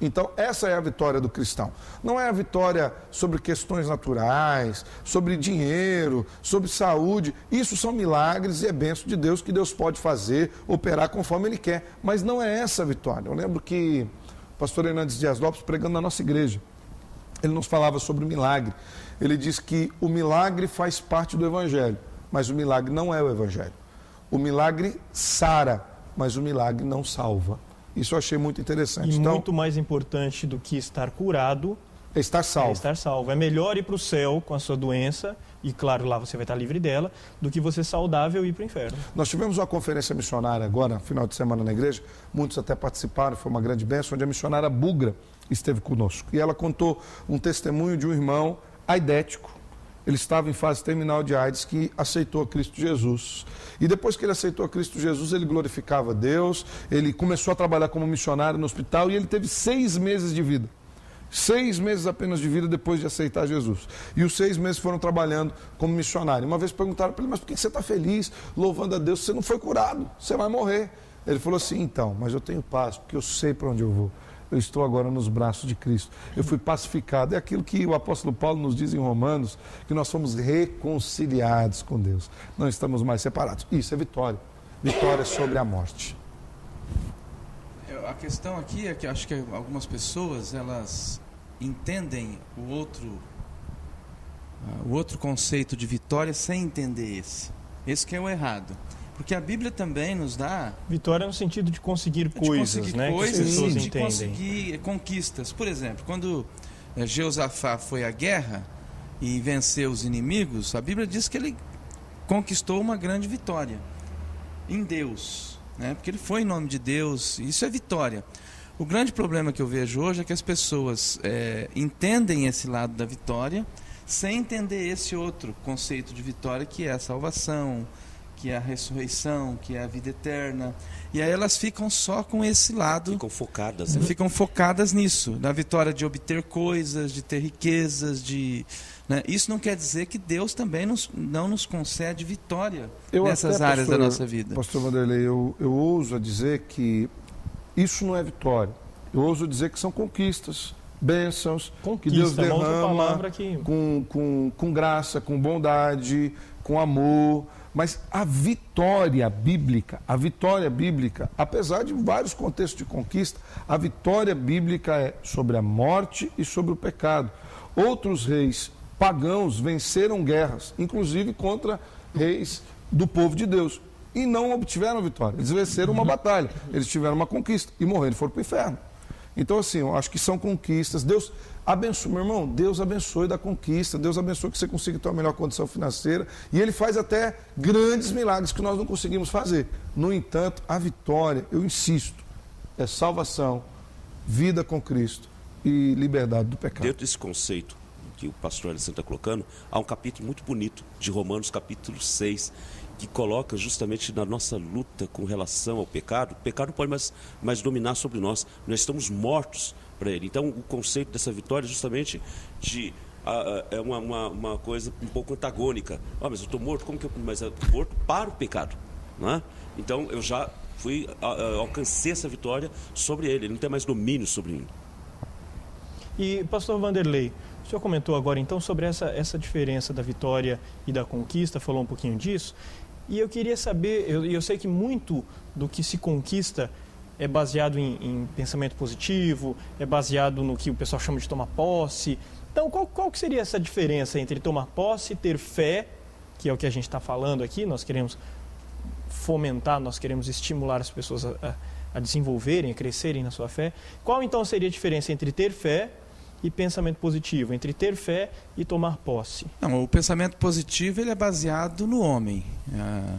Speaker 4: Então essa é a vitória do cristão. Não é a vitória sobre questões naturais, sobre dinheiro, sobre saúde. Isso são milagres e é bênção de Deus que Deus pode fazer, operar conforme Ele quer. Mas não é essa a vitória. Eu lembro que o pastor Hernandes Dias Lopes, pregando na nossa igreja, ele nos falava sobre o milagre. Ele diz que o milagre faz parte do Evangelho, mas o milagre não é o Evangelho. O milagre sara, mas o milagre não salva. Isso eu achei muito interessante.
Speaker 2: E então, muito mais importante do que estar curado
Speaker 4: é estar salvo.
Speaker 2: É estar salvo. É melhor ir para o céu com a sua doença, e claro, lá você vai estar livre dela, do que você saudável ir para o inferno.
Speaker 4: Nós tivemos uma conferência missionária agora, final de semana na igreja, muitos até participaram, foi uma grande bênção, onde a missionária Bugra esteve conosco. E ela contou um testemunho de um irmão aidético. Ele estava em fase terminal de AIDS, que aceitou a Cristo Jesus. E depois que ele aceitou a Cristo Jesus, ele glorificava a Deus, ele começou a trabalhar como missionário no hospital e ele teve 6 meses de vida. 6 meses apenas de vida depois de aceitar Jesus. E os 6 meses foram trabalhando como missionário. Uma vez perguntaram para ele, mas por que você está feliz, louvando a Deus? Você não foi curado, você vai morrer. Ele falou assim, então, mas eu tenho paz, porque eu sei para onde eu vou. Eu estou agora nos braços de Cristo. Eu fui pacificado. É aquilo que o apóstolo Paulo nos diz em Romanos, que nós fomos reconciliados com Deus. Não estamos mais separados. Isso é vitória. Vitória sobre a morte.
Speaker 9: A questão aqui é que acho que algumas pessoas, elas entendem o outro conceito de vitória sem entender esse. Esse que é o errado. Porque a Bíblia também nos dá...
Speaker 2: Vitória no sentido de conseguir coisas, né?
Speaker 9: Coisas,
Speaker 2: que as pessoas
Speaker 9: de
Speaker 2: entendem.
Speaker 9: Conseguir conquistas. Por exemplo, quando Jeosafá foi à guerra e venceu os inimigos, a Bíblia diz que ele conquistou uma grande vitória em Deus, né? Porque ele foi em nome de Deus, isso é vitória. O grande problema que eu vejo hoje é que as pessoas entendem esse lado da vitória sem entender esse outro conceito de vitória, que é a salvação, que é a ressurreição, que é a vida eterna. E aí elas ficam só com esse lado.
Speaker 10: Ficam focadas. Né?
Speaker 9: Ficam focadas nisso, na vitória de obter coisas, de ter riquezas, né? Isso não quer dizer que Deus também não nos concede vitória nessas áreas da nossa vida.
Speaker 4: Pastor Vanderlei, eu ouso dizer que isso não é vitória. Eu ouso dizer que são conquistas, bênçãos, que Deus derrama com graça, com bondade, com amor. Mas a vitória bíblica, apesar de vários contextos de conquista, a vitória bíblica é sobre a morte e sobre o pecado. Outros reis pagãos venceram guerras, inclusive contra reis do povo de Deus, e não obtiveram vitória. Eles venceram uma batalha, eles tiveram uma conquista e morreram e foram para o inferno. Então, assim, eu acho que são conquistas. Deus abençoe, meu irmão, Deus abençoe da conquista, Deus abençoe que você consiga ter uma melhor condição financeira, e Ele faz até grandes milagres que nós não conseguimos fazer. No entanto, a vitória, eu insisto, é salvação, vida com Cristo e liberdade do pecado.
Speaker 10: Dentro desse conceito que o pastor Alessandro está colocando, há um capítulo muito bonito de Romanos, capítulo 6, que coloca justamente na nossa luta com relação ao pecado. O pecado não pode mais dominar sobre nós. Nós estamos mortos para ele. Então, o conceito dessa vitória é justamente é uma coisa um pouco antagônica. Mas eu estou morto, como que eu... Mas eu estou morto para o pecado. Não é? Então, eu já alcancei essa vitória sobre ele. Ele não tem mais domínio sobre mim.
Speaker 2: E, pastor Vanderlei, o senhor comentou agora, então, sobre essa diferença da vitória e da conquista, falou um pouquinho disso. E eu queria saber, eu sei que muito do que se conquista é baseado em pensamento positivo, é baseado no que o pessoal chama de tomar posse. Então, qual que seria essa diferença entre tomar posse e ter fé, que é o que a gente está falando aqui? Nós queremos fomentar, nós queremos estimular as pessoas a desenvolverem, a crescerem na sua fé. Qual, então, seria a diferença entre ter fé e pensamento positivo, entre ter fé e tomar posse?
Speaker 9: Não, o pensamento positivo ele é baseado no homem,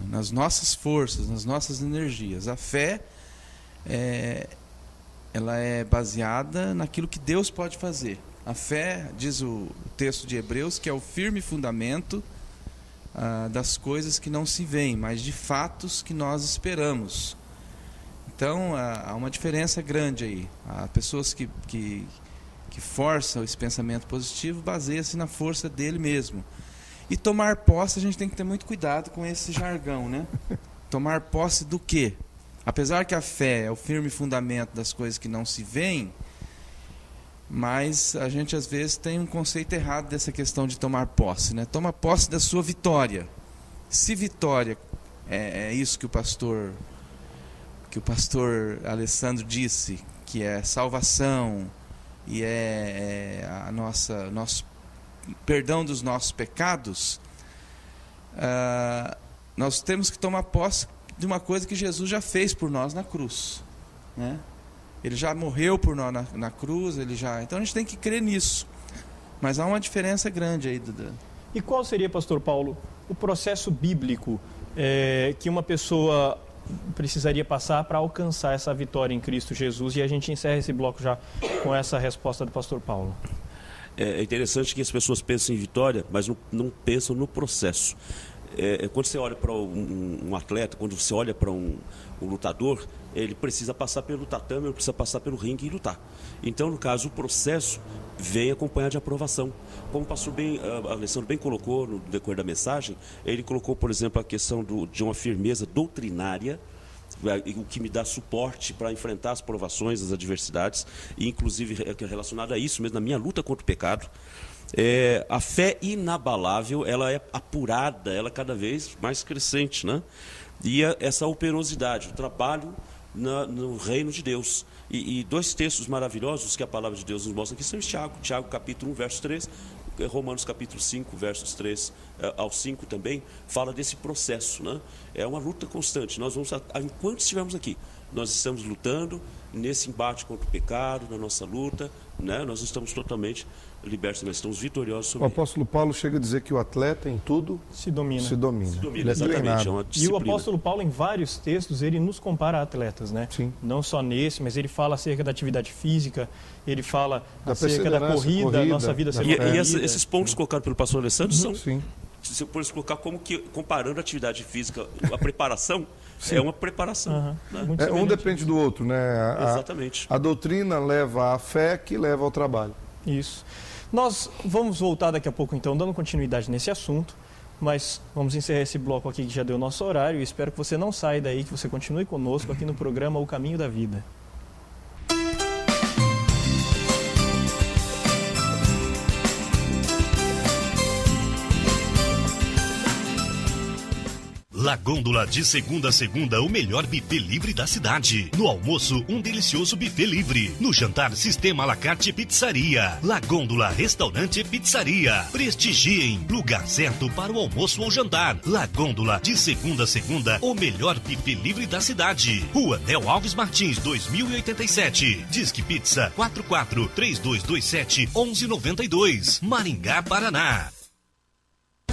Speaker 9: nas nossas forças, nas nossas energias. A fé ela é baseada naquilo que Deus pode fazer. A fé, diz o texto de Hebreus, que é o firme fundamento das coisas que não se veem, mas de fatos que nós esperamos. Então, há uma diferença grande aí. Há pessoas que forçam esse pensamento positivo, baseia-se na força dele mesmo. E tomar posse, a gente tem que ter muito cuidado com esse jargão, né? Tomar posse do quê? Apesar que a fé é o firme fundamento das coisas que não se veem, mas a gente às vezes tem um conceito errado dessa questão de tomar posse, né? Toma posse da sua vitória. Se vitória é isso que o pastor Alessandro disse, que é salvação, e nosso perdão dos nossos pecados, nós temos que tomar posse de uma coisa que Jesus já fez por nós na cruz, né? Ele já morreu por nós na cruz, então a gente tem que crer nisso. Mas há uma diferença grande aí, Duda.
Speaker 2: E qual seria, pastor Paulo, o processo bíblico que uma pessoa precisaria passar para alcançar essa vitória em Cristo Jesus? E a gente encerra esse bloco já com essa resposta do pastor Paulo.
Speaker 10: É interessante que as pessoas pensam em vitória, mas não pensam no processo. Quando você olha para um atleta, quando você olha para um lutador, ele precisa passar pelo tatame, ele precisa passar pelo ringue e lutar. Então, no caso, o processo vem acompanhado de aprovação. Como o pastor Alessandro bem colocou no decorrer da mensagem, ele colocou, por exemplo, a questão de uma firmeza doutrinária, o que me dá suporte para enfrentar as provações, as adversidades, e inclusive relacionado a isso mesmo, na minha luta contra o pecado. A fé inabalável, ela é apurada, ela é cada vez mais crescente, né? E essa operosidade, o trabalho no reino de Deus. E dois textos maravilhosos que a palavra de Deus nos mostra aqui são Tiago capítulo 1, verso 3, Romanos capítulo 5, versos 3 ao 5 também, fala desse processo, né? É uma luta constante. Nós vamos, enquanto estivermos aqui, nós estamos lutando nesse embate contra o pecado, na nossa luta, né? Nós não estamos totalmente libertos, nós estamos vitoriosos sobre
Speaker 4: ele. O apóstolo Paulo chega a dizer que o atleta em tudo se domina.
Speaker 10: Exatamente, é uma disciplina.
Speaker 2: E o apóstolo Paulo, em vários textos, ele nos compara a atletas, né?
Speaker 4: Sim.
Speaker 2: Não só nesse, mas ele fala acerca da atividade física, ele fala acerca da corrida, nossa vida ser
Speaker 10: E esses pontos colocados pelo pastor Alessandro se eu pudesse colocar como que, comparando a atividade física, a preparação é uma preparação. Né?
Speaker 4: Um depende do outro, né?
Speaker 10: Exatamente.
Speaker 4: A doutrina leva à fé, que leva ao trabalho.
Speaker 2: Isso. Nós vamos voltar daqui a pouco, então, dando continuidade nesse assunto, mas vamos encerrar esse bloco aqui que já deu nosso horário e espero que você não saia daí, que você continue conosco aqui no programa O Caminho da Vida.
Speaker 3: La Gôndola, de segunda a segunda, o melhor buffet livre da cidade. No almoço, um delicioso buffet livre. No jantar, sistema à la carte pizzaria. La Gôndola, restaurante e pizzaria. Prestigiem, lugar certo para o almoço ou jantar. La Gôndola, de segunda a segunda, o melhor buffet livre da cidade. Rua Nel Alves Martins, 2087. Disque Pizza 44-3227-1192. Maringá, Paraná.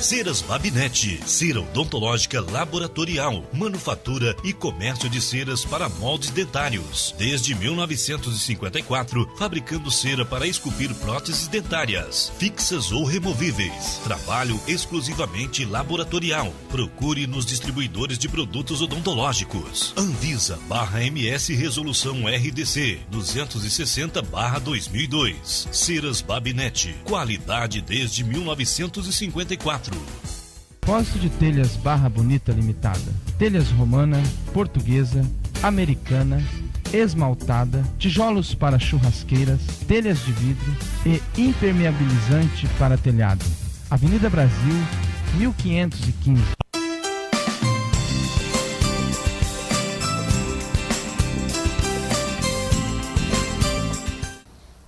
Speaker 3: Ceras Babinete, cera odontológica laboratorial, manufatura e comércio de ceras para moldes dentários. Desde 1954, fabricando cera para esculpir próteses dentárias, fixas ou removíveis. Trabalho exclusivamente laboratorial. Procure nos distribuidores de produtos odontológicos. Anvisa/MS Resolução RDC 260/2002. Ceras Babinete, qualidade desde 1954.
Speaker 11: Depósito de telhas Barra Bonita Limitada. Telhas romana, portuguesa, americana, esmaltada, tijolos para churrasqueiras, telhas de vidro e impermeabilizante para telhado. Avenida Brasil, 1515.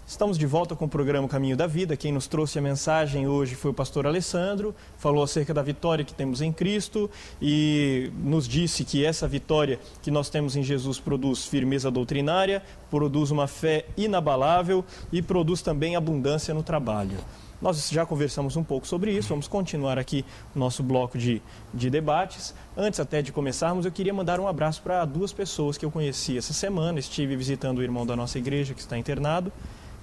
Speaker 2: Estamos de volta com o programa Caminho da Vida. Quem nos trouxe a mensagem hoje foi o pastor Alessandro, falou acerca da vitória que temos em Cristo e nos disse que essa vitória que nós temos em Jesus produz firmeza doutrinária, produz uma fé inabalável e produz também abundância no trabalho. Nós já conversamos um pouco sobre isso, vamos continuar aqui o nosso bloco de debates. Antes até de começarmos, eu queria mandar um abraço para duas pessoas que eu conheci essa semana. Estive visitando o irmão da nossa igreja que está internado.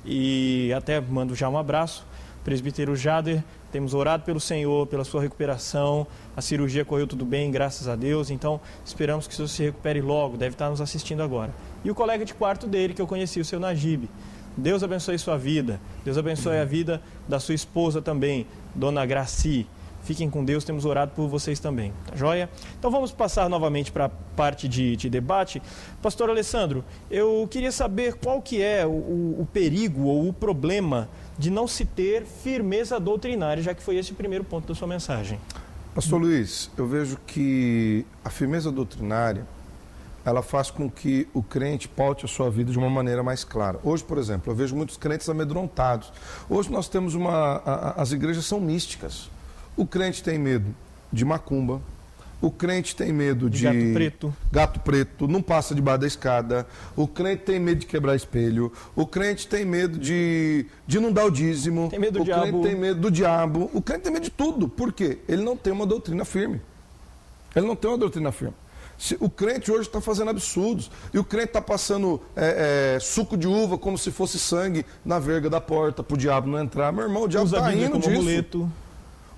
Speaker 2: E até mando já um abraço, presbítero Jader, temos orado pelo Senhor, pela sua recuperação, a cirurgia correu tudo bem, graças a Deus, então esperamos que o senhor se recupere logo, deve estar nos assistindo agora. E o colega de quarto dele, que eu conheci, o seu Najib, Deus abençoe sua vida, Deus abençoe a vida da sua esposa também, dona Graci. Fiquem com Deus, temos orado por vocês também, tá joia? Então vamos passar novamente para a parte de debate. Pastor Alessandro, eu queria saber qual que é o perigo ou o problema de não se ter firmeza doutrinária, já que foi esse o primeiro ponto da sua mensagem.
Speaker 4: Pastor Luiz, eu vejo que a firmeza doutrinária, ela faz com que o crente paute a sua vida de uma maneira mais clara. Hoje, por exemplo, eu vejo muitos crentes amedrontados. Hoje nós temos as igrejas são místicas. O crente tem medo de macumba, o crente tem medo de gato preto, não passa debaixo da escada, o crente tem medo de quebrar espelho, o crente tem medo de não dar o dízimo,
Speaker 2: tem medo do
Speaker 4: crente tem medo do diabo, o crente tem medo de tudo. Por quê? Ele não tem uma doutrina firme. Ele não tem uma doutrina firme. O crente hoje está fazendo absurdos. E o crente está passando suco de uva como se fosse sangue na verga da porta para o diabo não entrar. Meu irmão, o diabo está rindo disso.
Speaker 2: Amuleto.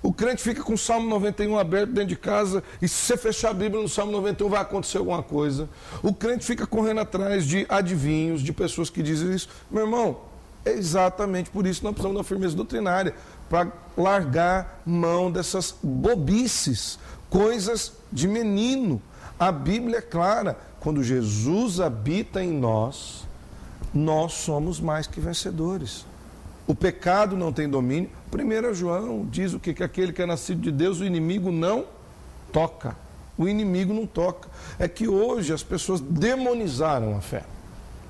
Speaker 4: O crente fica com o Salmo 91 aberto dentro de casa e se você fechar a Bíblia no Salmo 91 vai acontecer alguma coisa. O crente fica correndo atrás de adivinhos, de pessoas que dizem isso. Meu irmão, é exatamente por isso que nós precisamos de uma firmeza doutrinária, para largar mão dessas bobices, coisas de menino. A Bíblia é clara, quando Jesus habita em nós, nós somos mais que vencedores. O pecado não tem domínio. 1 João diz o quê? Que aquele que é nascido de Deus, o inimigo não toca. O inimigo não toca. É que hoje as pessoas demonizaram a fé,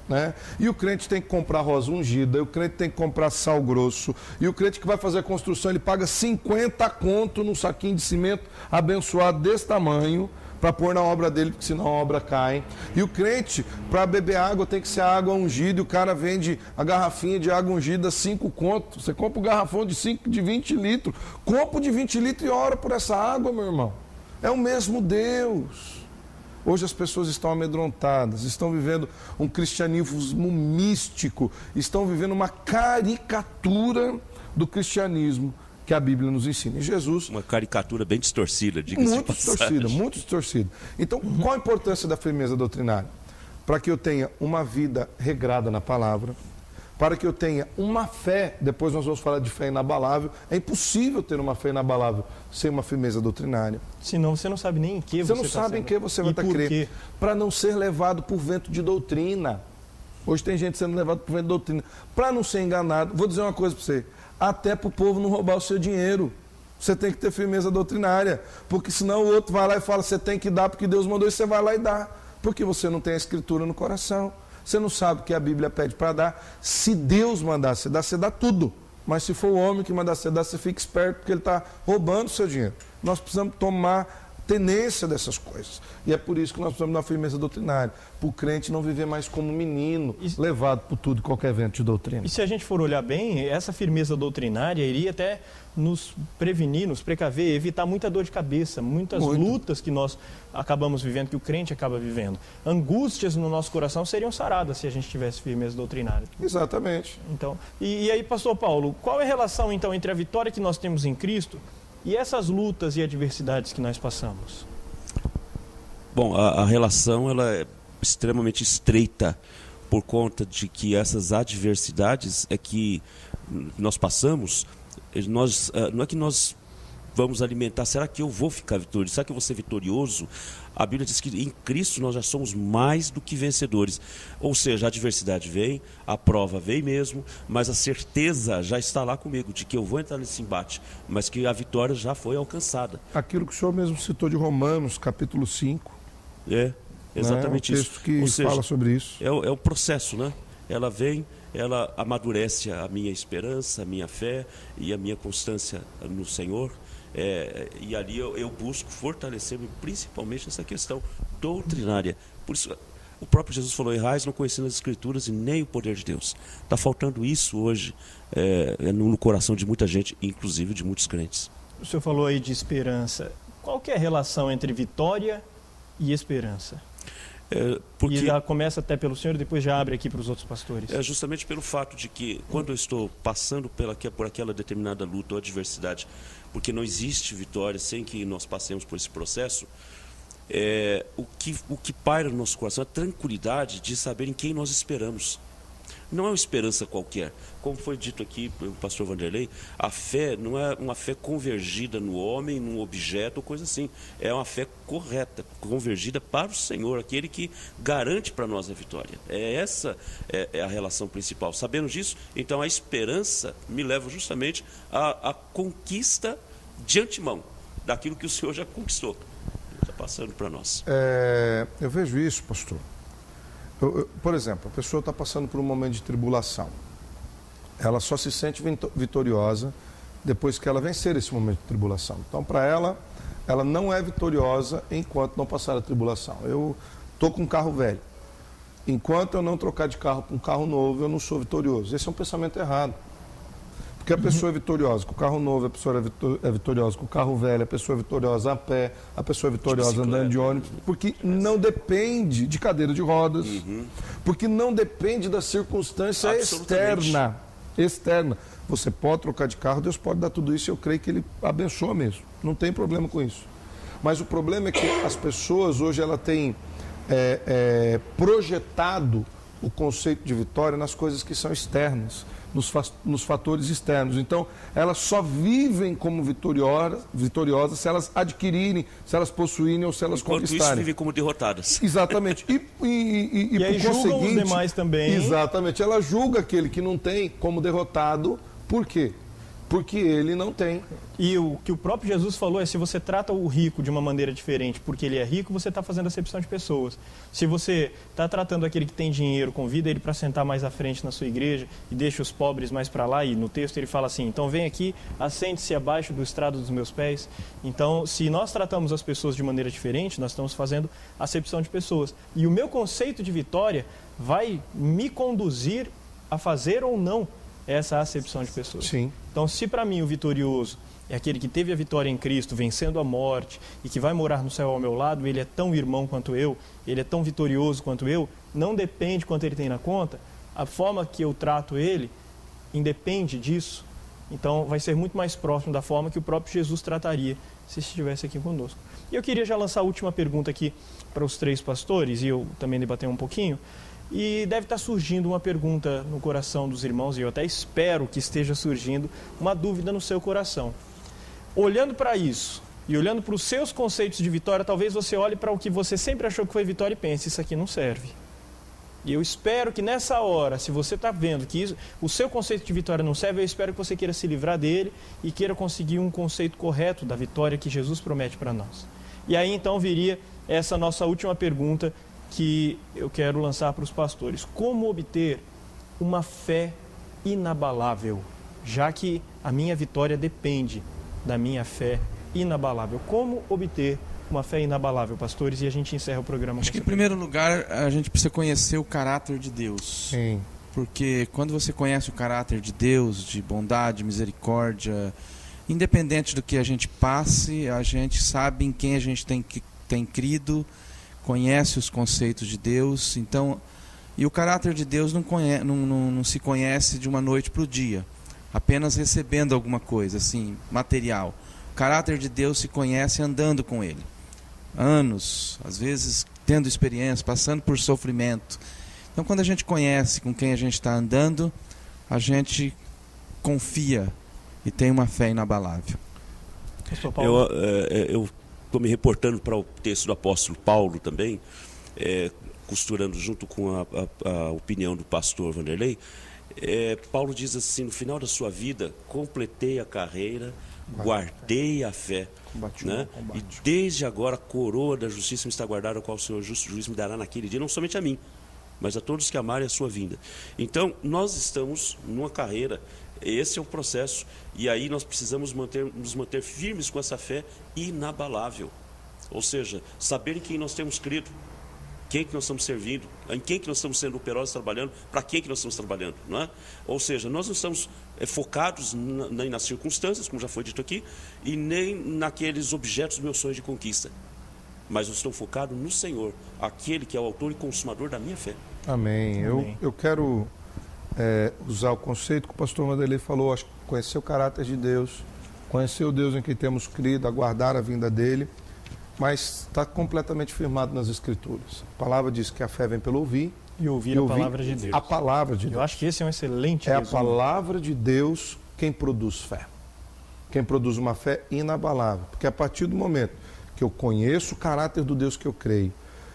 Speaker 4: né? E o crente tem que comprar rosa ungida, o crente tem que comprar sal grosso, e o crente que vai fazer a construção, ele paga 50 conto num saquinho de cimento abençoado desse tamanho, para pôr na obra dele, porque senão a obra cai. E o crente, para beber água, tem que ser água ungida, e o cara vende a garrafinha de água ungida 5 contos. Você compra o garrafão de 20 litros, compra de 20 litros e ora por essa água, meu irmão. É o mesmo Deus. Hoje as pessoas estão amedrontadas, estão vivendo um cristianismo místico, estão vivendo uma caricatura do cristianismo. que a Bíblia nos ensina. E Jesus...
Speaker 10: Uma caricatura bem distorcida, diga-se de passagem.
Speaker 4: Muito distorcida. Então, qual a importância da firmeza doutrinária? Para que eu tenha uma vida regrada na palavra, para que eu tenha uma fé, depois nós vamos falar de fé inabalável. É impossível ter uma fé inabalável sem uma firmeza doutrinária.
Speaker 2: Senão você não sabe nem em que você
Speaker 4: não sabe em que você vai estar crendo. Para não ser levado por vento de doutrina. Hoje tem gente sendo levado por vento de doutrina. Para não ser enganado, vou dizer uma coisa para você, até para o povo não roubar o seu dinheiro. Você tem que ter firmeza doutrinária, porque senão o outro vai lá e fala, você tem que dar porque Deus mandou, e você vai lá e dá, porque você não tem a escritura no coração. Você não sabe o que a Bíblia pede para dar. Se Deus mandar você dá tudo. Mas se for o homem que mandar você dar, você fica esperto, porque ele está roubando o seu dinheiro. Nós precisamos tomar tenência dessas coisas. E é por isso que nós precisamos da firmeza doutrinária. Para o crente não viver mais como menino, levado por tudo e qualquer vento de doutrina.
Speaker 2: E se a gente for olhar bem, essa firmeza doutrinária iria até nos prevenir, nos precaver, evitar muita dor de cabeça, muitas lutas que nós acabamos vivendo, que o crente acaba vivendo. Angústias no nosso coração seriam saradas se a gente tivesse firmeza doutrinária.
Speaker 4: Exatamente.
Speaker 2: Então, e aí, pastor Paulo, qual é a relação então entre a vitória que nós temos em Cristo e essas lutas e adversidades que nós passamos?
Speaker 10: Bom, a relação ela é extremamente estreita por conta de que essas adversidades é que nós passamos, não é que nós vamos alimentar, será que eu vou ficar vitorioso? Será que eu vou ser vitorioso? A Bíblia diz que em Cristo nós já somos mais do que vencedores. Ou seja, a adversidade vem, a prova vem mesmo, mas a certeza já está lá comigo, de que eu vou entrar nesse embate, mas que a vitória já foi alcançada.
Speaker 4: Aquilo que o senhor mesmo citou de Romanos, capítulo 5.
Speaker 10: É, exatamente isso.
Speaker 4: É um texto que fala sobre isso.
Speaker 10: É o processo, né? Ela vem, ela amadurece a minha esperança, a minha fé e a minha constância no Senhor. E ali eu busco fortalecer-me principalmente nessa questão doutrinária. Por isso, o próprio Jesus falou, errais não conhecendo as Escrituras e nem o poder de Deus. Está faltando isso hoje no coração de muita gente, inclusive de muitos crentes.
Speaker 2: O senhor falou aí de esperança. Qual que é a relação entre vitória e esperança?
Speaker 10: Porque
Speaker 2: e já começa até pelo senhor e depois já abre aqui para os outros pastores.
Speaker 10: É justamente pelo fato de que quando eu estou passando por aquela determinada luta ou adversidade, porque não existe vitória sem que nós passemos por esse processo, o que paira no nosso coração é a tranquilidade de saber em quem nós esperamos. Não é uma esperança qualquer. Como foi dito aqui pelo pastor Vanderlei, a fé não é uma fé convergida no homem, num objeto ou coisa assim. É uma fé correta, convergida para o Senhor, aquele que garante para nós a vitória. Essa é a relação principal. Sabendo disso, então a esperança me leva justamente à conquista de antemão daquilo que o Senhor já conquistou. Está passando para nós.
Speaker 4: Eu vejo isso, pastor. Por exemplo, a pessoa está passando por um momento de tribulação. Ela só se sente vitoriosa depois que ela vencer esse momento de tribulação. Então, para ela não é vitoriosa enquanto não passar a tribulação. Eu estou com um carro velho. Enquanto eu não trocar de carro para um carro novo, eu não sou vitorioso. Esse é um pensamento errado. Porque a pessoa é vitoriosa com o carro novo, a pessoa é vitoriosa com o carro velho, a pessoa é vitoriosa a pé, a pessoa é vitoriosa andando de ônibus, porque não depende de cadeira de rodas, porque não depende da circunstância externa. Você pode trocar de carro, Deus pode dar tudo isso, eu creio que Ele abençoa mesmo, não tem problema com isso. Mas o problema é que as pessoas hoje ela têm projetado o conceito de vitória nas coisas que são externas, nos fatores externos. Então, elas só vivem como vitoriosas se elas adquirirem, se elas possuírem ou se elas conquistarem.
Speaker 10: Enquanto isso, vivem como derrotadas.
Speaker 4: Exatamente. E
Speaker 2: aí
Speaker 4: por
Speaker 2: julgam os demais também.
Speaker 4: Exatamente. Ela julga aquele que não tem como derrotado. Por quê? Porque ele não tem.
Speaker 2: E o que o próprio Jesus falou é, se você trata o rico de uma maneira diferente porque ele é rico, você está fazendo acepção de pessoas. Se você está tratando aquele que tem dinheiro, convida ele para sentar mais à frente na sua igreja e deixa os pobres mais para lá, e no texto ele fala assim, então vem aqui, assente-se abaixo do estrado dos meus pés. Então, se nós tratamos as pessoas de maneira diferente, nós estamos fazendo acepção de pessoas. E o meu conceito de vitória vai me conduzir a fazer ou não essa acepção de pessoas.
Speaker 4: Sim.
Speaker 2: Então, se para mim o vitorioso é aquele que teve a vitória em Cristo, vencendo a morte e que vai morar no céu ao meu lado, ele é tão irmão quanto eu, ele é tão vitorioso quanto eu, não depende quanto ele tem na conta, a forma que eu trato ele independe disso, Então, vai ser muito mais próximo da forma que o próprio Jesus trataria se estivesse aqui conosco. E eu queria já lançar a última pergunta aqui para os 3 pastores, e eu também debater um pouquinho. E deve estar surgindo uma pergunta no coração dos irmãos, e eu até espero que esteja surgindo uma dúvida no seu coração. Olhando para isso, e olhando para os seus conceitos de vitória, talvez você olhe para o que você sempre achou que foi vitória e pense, isso aqui não serve. E eu espero que nessa hora, se você está vendo que o seu conceito de vitória não serve, eu espero que você queira se livrar dele e queira conseguir um conceito correto da vitória que Jesus promete para nós. E aí então viria essa nossa última pergunta que eu quero lançar para os pastores. Como obter uma fé inabalável, já que a minha vitória depende da minha fé inabalável? Como obter uma fé inabalável, pastores? E a gente encerra o programa.
Speaker 9: Acho que, em primeiro lugar, a gente precisa conhecer o caráter de Deus.
Speaker 4: Sim.
Speaker 9: Porque quando você conhece o caráter de Deus, de bondade, misericórdia, independente do que a gente passe, a gente sabe em quem a gente tem crido, conhece os conceitos de Deus. Então, e o caráter de Deus não se conhece de uma noite para o dia, apenas recebendo alguma coisa, assim, material. O caráter de Deus se conhece andando com Ele. Anos, às vezes tendo experiência, passando por sofrimento. Então, quando a gente conhece com quem a gente está andando, a gente confia e tem uma fé inabalável.
Speaker 10: Eu estou me reportando para o texto do apóstolo Paulo também, costurando junto com a opinião do pastor Vanderlei. Paulo diz assim, no final da sua vida, completei a carreira, guardei a fé, né? E desde agora a coroa da justiça me está guardada, a qual o Senhor justo juiz me dará naquele dia, não somente a mim, mas a todos que amarem a sua vinda. Então, nós estamos numa carreira, esse é o processo, e aí nós precisamos nos manter firmes com essa fé inabalável. Ou seja, saber em quem nós temos crido, quem que nós estamos servindo, em quem que nós estamos sendo operosos trabalhando, para quem que nós estamos trabalhando, não é? Ou seja, nós não estamos focados nem nas circunstâncias, como já foi dito aqui, e nem naqueles objetos dos meus sonhos de conquista, mas eu estou focado no Senhor, aquele que é o autor e consumador da minha fé.
Speaker 4: Amém. Eu quero usar o conceito que o pastor Vanderlei falou, acho que conhecer o caráter de Deus, conhecer o Deus em quem temos crido, aguardar a vinda dele, mas está completamente firmado nas Escrituras. A palavra diz que a fé vem pelo ouvir.
Speaker 2: E ouvir a palavra de Deus.
Speaker 4: A palavra de Deus.
Speaker 2: Eu acho que esse é um excelente
Speaker 4: resumo.
Speaker 2: resumo.
Speaker 4: A palavra de Deus quem produz fé. Quem produz uma fé inabalável. Porque a partir do momento que eu conheço o caráter do Deus que eu creio,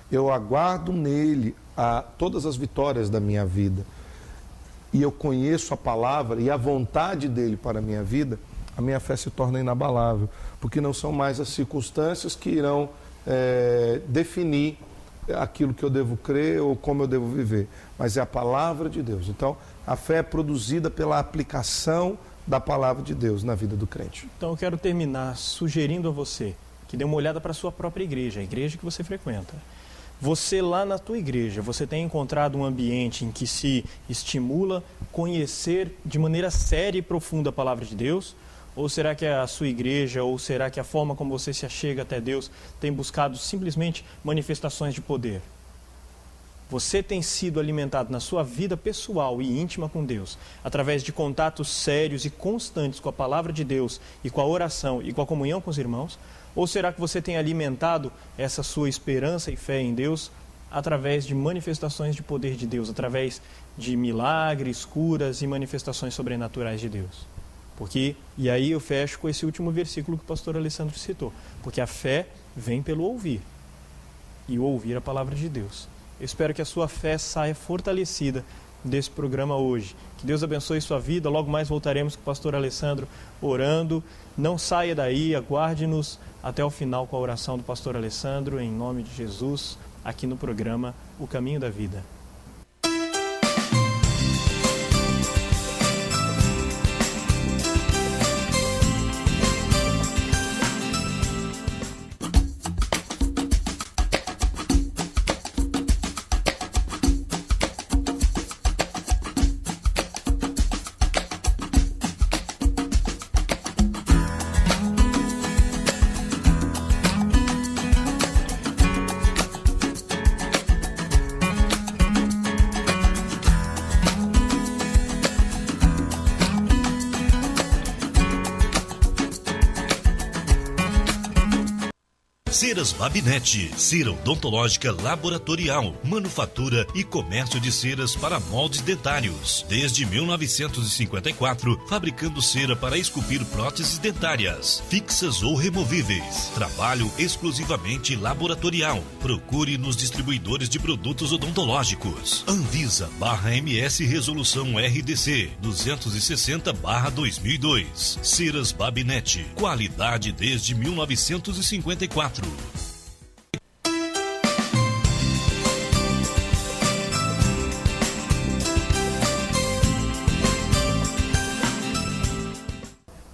Speaker 4: eu aguardo nele todas as vitórias da minha vida, e eu conheço a palavra e a vontade dele para a minha vida, a minha fé se torna inabalável, porque não são mais as circunstâncias que irão definir aquilo que eu devo crer ou como eu devo viver, mas é a palavra de Deus. Então, a fé é produzida pela aplicação da palavra de Deus na vida do crente.
Speaker 2: Então, eu quero terminar sugerindo a você que dê uma olhada para a sua própria igreja, a igreja que você frequenta. Você lá na tua igreja, você tem encontrado um ambiente em que se estimula conhecer de maneira séria e profunda a palavra de Deus? Ou será que a sua igreja, ou será que a forma como você se achega até Deus tem buscado simplesmente manifestações de poder? Você tem sido alimentado na sua vida pessoal e íntima com Deus, através de contatos sérios e constantes com a palavra de Deus e com a oração e com a comunhão com os irmãos? Ou será que você tem alimentado essa sua esperança e fé em Deus através de manifestações de poder de Deus, através de milagres, curas e manifestações sobrenaturais de Deus? E aí eu fecho com esse último versículo que o pastor Alessandro citou. Porque a fé vem pelo ouvir, e o ouvir a palavra de Deus. Eu espero que a sua fé saia fortalecida desse programa hoje. Que Deus abençoe sua vida. Logo mais voltaremos com o pastor Alessandro orando. Não saia daí, aguarde-nos até o final com a oração do pastor Alessandro, em nome de Jesus, aqui no programa O Caminho da Vida.
Speaker 3: Ceras Babinete, cera odontológica laboratorial, manufatura e comércio de ceras para moldes dentários. Desde 1954, fabricando cera para esculpir próteses dentárias, fixas ou removíveis. Trabalho exclusivamente laboratorial. Procure nos distribuidores de produtos odontológicos. Anvisa/MS Resolução RDC 260/2002. Ceras Babinete, qualidade desde 1954.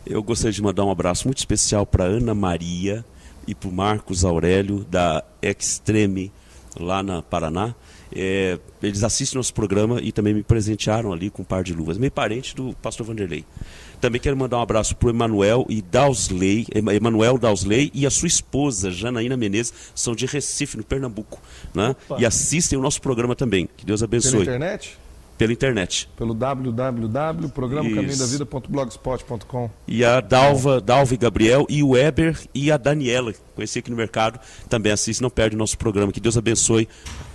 Speaker 10: Eu gostaria de mandar um abraço muito especial para Ana Maria e para o Marcos Aurélio da Extreme, lá na Paraná. Eles assistem nosso programa e também me presentearam ali com um par de luvas. Meio parente do pastor Vanderlei. Também quero mandar um abraço para o Emanuel Dausley e a sua esposa, Janaína Menezes, são de Recife, no Pernambuco, né? E assistem o nosso programa também. Que Deus abençoe.
Speaker 4: Pela internet?
Speaker 10: Pela internet.
Speaker 4: Pelo www.programacaminhodavida.blogspot.com.
Speaker 10: E a Dalva e Gabriel, e o Weber e a Daniela, conheci aqui no mercado, também assistem, não perde o nosso programa. Que Deus abençoe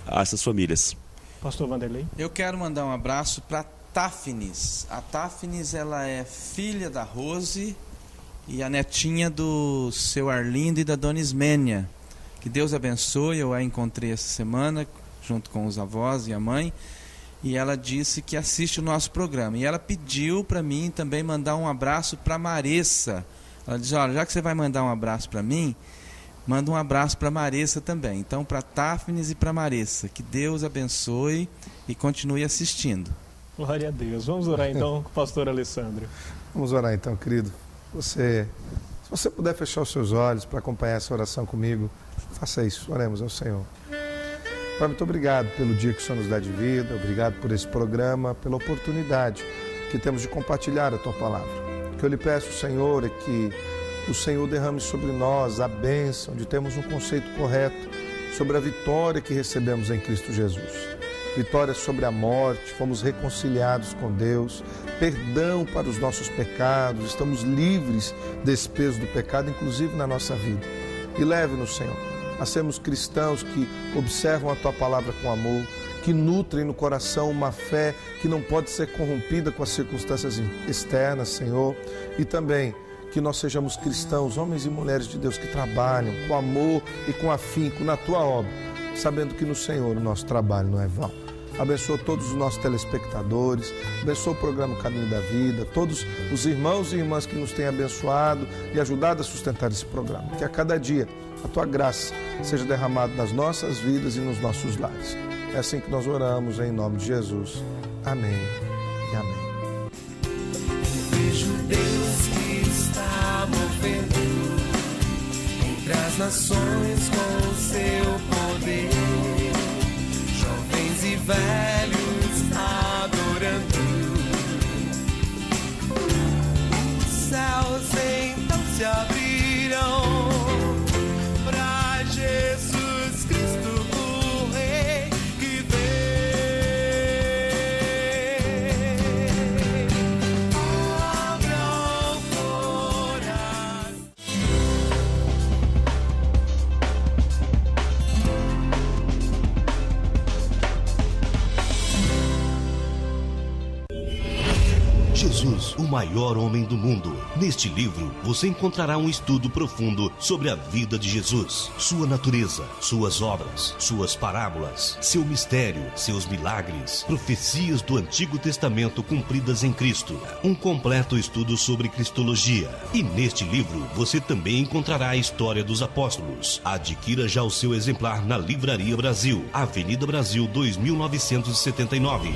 Speaker 10: a essas famílias.
Speaker 2: Pastor Vanderlei.
Speaker 9: Eu quero mandar um abraço para Táfnis. A Táfnis, ela é filha da Rose e a netinha do seu Arlindo e da dona Ismênia. Que Deus abençoe. Eu a encontrei essa semana junto com os avós e a mãe, e ela disse que assiste o nosso programa. E ela pediu para mim também mandar um abraço para Maressa. Ela diz: olha, já que você vai mandar um abraço para mim, manda um abraço para Maressa também. Então, para Táfnis e para Maressa, que Deus abençoe e continue assistindo.
Speaker 2: Glória a Deus. Vamos orar então com o pastor Alessandro.
Speaker 4: Vamos orar então, querido. Se você puder fechar os seus olhos para acompanhar essa oração comigo, faça isso. Oremos ao Senhor. Pai, muito obrigado pelo dia que o Senhor nos dá de vida, obrigado por esse programa, pela oportunidade que temos de compartilhar a Tua Palavra. O que eu lhe peço, Senhor, é que o Senhor derrame sobre nós a bênção de termos um conceito correto sobre a vitória que recebemos em Cristo Jesus. Vitória sobre a morte, fomos reconciliados com Deus, perdão para os nossos pecados, estamos livres desse peso do pecado, inclusive na nossa vida. E leve-nos, Senhor, a sermos cristãos que observam a Tua Palavra com amor, que nutrem no coração uma fé que não pode ser corrompida com as circunstâncias externas, Senhor, e também que nós sejamos cristãos, homens e mulheres de Deus que trabalham com amor e com afinco na Tua obra, sabendo que no Senhor o nosso trabalho não é vão. Abençoa todos os nossos telespectadores, abençoa o programa Caminho da Vida, todos os irmãos e irmãs que nos têm abençoado e ajudado a sustentar esse programa. Que a cada dia a Tua graça seja derramada nas nossas vidas e nos nossos lares. É assim que nós oramos, em nome de Jesus. Amém e amém.
Speaker 1: Vejo Deus que está movendo entre as nações com o seu poder. Jovens e velhos adorando. Os céus então se abrirão para Jesus Cristo, o Rei que vem. Abra o coração.
Speaker 3: Jesus, o maior homem do mundo. Neste livro, você encontrará um estudo profundo sobre a vida de Jesus, sua natureza, suas obras, suas parábolas, seu mistério, seus milagres, profecias do Antigo Testamento cumpridas em Cristo. Um completo estudo sobre Cristologia. E neste livro, você também encontrará a história dos apóstolos. Adquira já o seu exemplar na Livraria Brasil, Avenida Brasil 2979.